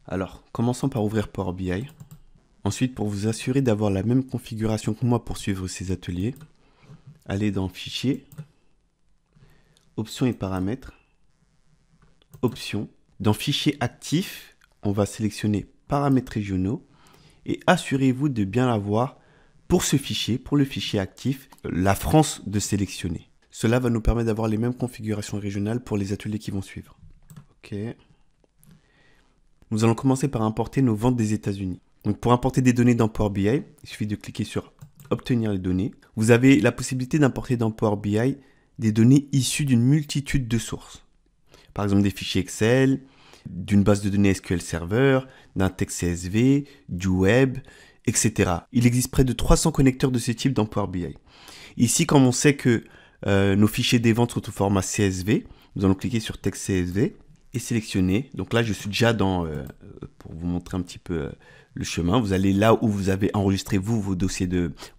Alors, commençons par ouvrir Power BI. Ensuite, pour vous assurer d'avoir la même configuration que moi pour suivre ces ateliers, allez dans Fichier, Options et paramètres, Options. Dans Fichier actif, on va sélectionner Paramètres régionaux et assurez-vous de bien avoir pour ce fichier, pour le fichier actif, la France de sélectionner. Cela va nous permettre d'avoir les mêmes configurations régionales pour les ateliers qui vont suivre. Ok. Nous allons commencer par importer nos ventes des États-Unis. Donc pour importer des données dans Power BI, il suffit de cliquer sur Obtenir les données. Vous avez la possibilité d'importer dans Power BI des données issues d'une multitude de sources. Par exemple des fichiers Excel, d'une base de données SQL Server, d'un texte CSV, du web, etc. Il existe près de 300 connecteurs de ce type dans Power BI. Ici, comme on sait que nos fichiers des ventes sont au format CSV, nous allons cliquer sur texte CSV et sélectionner. Donc là, je suis déjà dans, pour vous montrer un petit peu le chemin, vous allez là où vous avez enregistré vos dossiers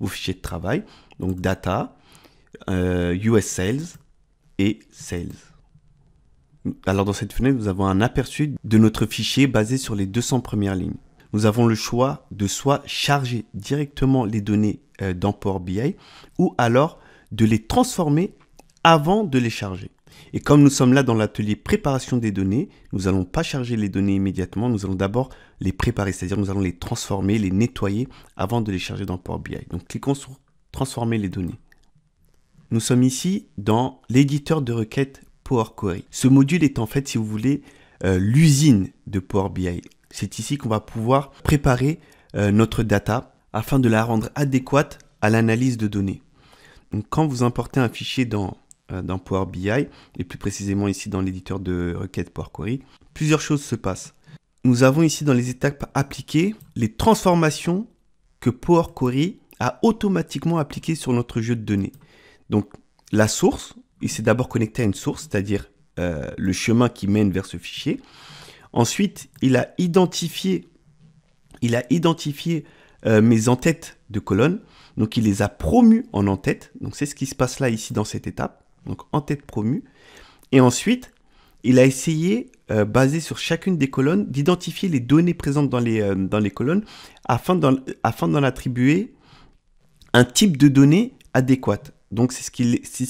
vos fichiers de travail. Donc Data, US Sales et Sales. Alors dans cette fenêtre, nous avons un aperçu de notre fichier basé sur les 200 premières lignes. Nous avons le choix de soit charger directement les données dans Power BI ou alors de les transformer avant de les charger. Et comme nous sommes là dans l'atelier préparation des données, nous n'allons pas charger les données immédiatement, nous allons d'abord les préparer, c'est-à-dire nous allons les transformer, les nettoyer avant de les charger dans Power BI. Donc cliquons sur transformer les données. Nous sommes ici dans l'éditeur de requêtes Power Query. Ce module est en fait, si vous voulez, l'usine de Power BI. C'est ici qu'on va pouvoir préparer notre data afin de la rendre adéquate à l'analyse de données. Donc, quand vous importez un fichier dans Power BI, et plus précisément ici dans l'éditeur de requêtes Power Query, plusieurs choses se passent. Nous avons ici dans les étapes appliquées les transformations que Power Query a automatiquement appliquées sur notre jeu de données. Donc la source, il s'est d'abord connecté à une source, c'est-à-dire le chemin qui mène vers ce fichier. Ensuite, il a identifié mes en-têtes de colonnes. Donc, il les a promus en en-tête. Donc, c'est ce qui se passe là, ici, dans cette étape. Donc, en-tête promue. Et ensuite, il a essayé, basé sur chacune des colonnes, d'identifier les données présentes dans les colonnes afin d'en attribuer un type de données adéquate. Donc, c'est ce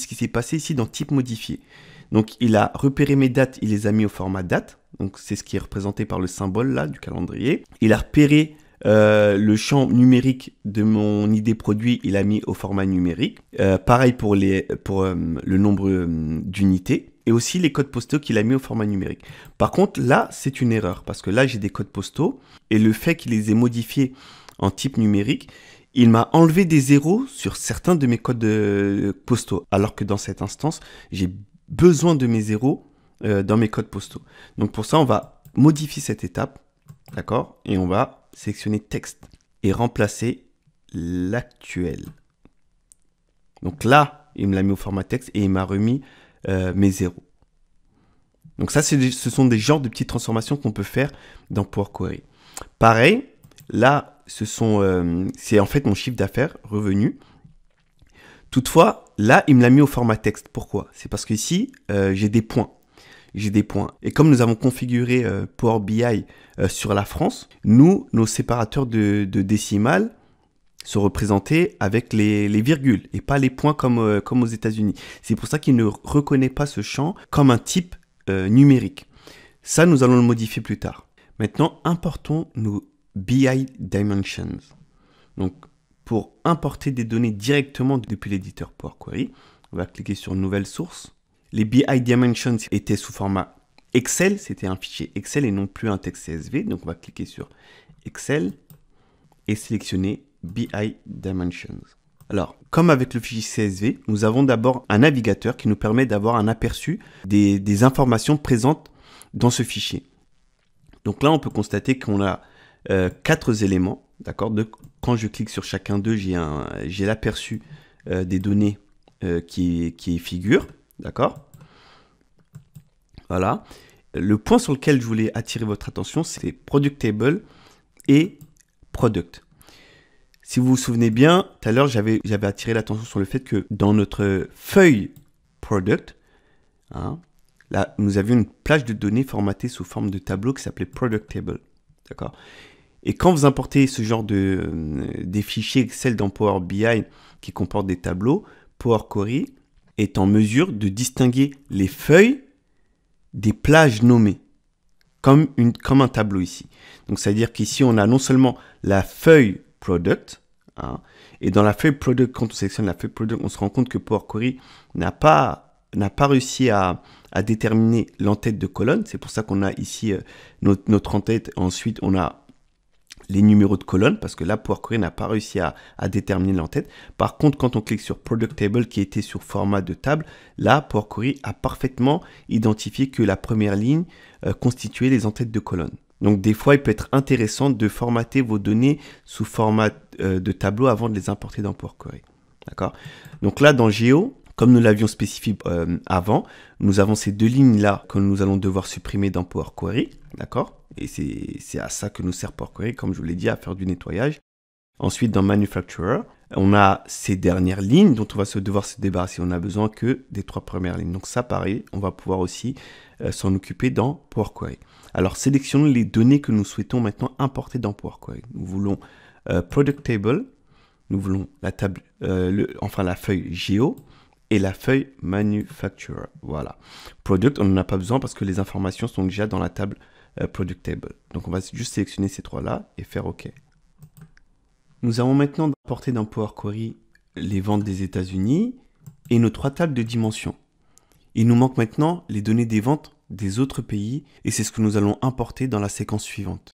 qui s'est passé ici dans type modifié. Donc, il a repéré mes dates, il les a mis au format date. Donc, c'est ce qui est représenté par le symbole là du calendrier. Il a repéré le champ numérique de mon ID produit, il a mis au format numérique. Pareil pour le nombre d'unités. Et aussi les codes postaux qu'il a mis au format numérique. Par contre, là, c'est une erreur. Parce que là, j'ai des codes postaux. Et le fait qu'il les ait modifiés en type numérique, il m'a enlevé des zéros sur certains de mes codes postaux. Alors que dans cette instance, j'ai besoin de mes zéros dans mes codes postaux. Donc pour ça, on va modifier cette étape. D'accord? Et on va sélectionner texte et remplacer l'actuel. Donc là, il me l'a mis au format texte et il m'a remis mes zéros. Donc ça, ce sont des genres de petites transformations qu'on peut faire dans Power Query. Pareil, là, c'est en fait mon chiffre d'affaires, revenu. Toutefois, là, il me l'a mis au format texte. Pourquoi? C'est parce qu'ici, j'ai des points. Et comme nous avons configuré Power BI sur la France, nos séparateurs de décimales sont représentés avec les virgules et pas les points comme aux États-Unis. C'est pour ça qu'il ne reconnaît pas ce champ comme un type numérique. Ça, nous allons le modifier plus tard. Maintenant, importons nos BI Dimensions. Donc, pour importer des données directement depuis l'éditeur Power Query, on va cliquer sur Nouvelle source. Les BI Dimensions étaient sous format Excel, c'était un fichier Excel et non plus un texte CSV. Donc, on va cliquer sur Excel et sélectionner BI Dimensions. Alors, comme avec le fichier CSV, nous avons d'abord un navigateur qui nous permet d'avoir un aperçu des informations présentes dans ce fichier. Donc là, on peut constater qu'on a 4 éléments. D'accord. Quand je clique sur chacun d'eux, j'ai l'aperçu des données qui figurent. D'accord. Voilà. Le point sur lequel je voulais attirer votre attention, c'est Product Table et Product. Si vous vous souvenez bien, tout à l'heure, j'avais attiré l'attention sur le fait que dans notre feuille Product, hein, là, nous avions une plage de données formatée sous forme de tableau qui s'appelait Product Table. D'accord? Et quand vous importez ce genre des fichiers Excel dans Power BI qui comportent des tableaux, Power Query est en mesure de distinguer les feuilles des plages nommées, comme un tableau ici. Donc, c'est-à-dire qu'ici, on a non seulement la feuille Product, hein, et dans la feuille Product, quand on sélectionne la feuille Product, on se rend compte que Power Query n'a pas réussi à déterminer l'entête de colonne. C'est pour ça qu'on a ici notre entête. Ensuite, on a les numéros de colonne, parce que là, Power Query n'a pas réussi à déterminer l'entête. Par contre, quand on clique sur Product Table, qui était sur format de table, là, Power Query a parfaitement identifié que la première ligne constituait les entêtes de colonne. Donc, des fois, il peut être intéressant de formater vos données sous format de tableau avant de les importer dans Power Query. D'accord? Donc là, dans Géo, comme nous l'avions spécifié avant, nous avons ces deux lignes-là que nous allons devoir supprimer dans Power Query. D'accord? Et c'est à ça que nous sert Power Query, comme je vous l'ai dit, à faire du nettoyage. Ensuite, dans Manufacturer, on a ces dernières lignes dont on va devoir se débarrasser. On n'a besoin que des 3 premières lignes. Donc ça, pareil, on va pouvoir aussi s'en occuper dans Power Query. Alors, sélectionnons les données que nous souhaitons maintenant importer dans Power Query. Nous voulons Product Table, nous voulons la table, la feuille Géo et la feuille Manufacturer. Voilà. Product, on n'en a pas besoin parce que les informations sont déjà dans la table Product Table. Donc, on va juste sélectionner ces 3-là et faire OK. Nous avons maintenant importé dans Power Query les ventes des États-Unis et nos 3 tables de dimensions. Il nous manque maintenant les données des ventes des autres pays et c'est ce que nous allons importer dans la séquence suivante.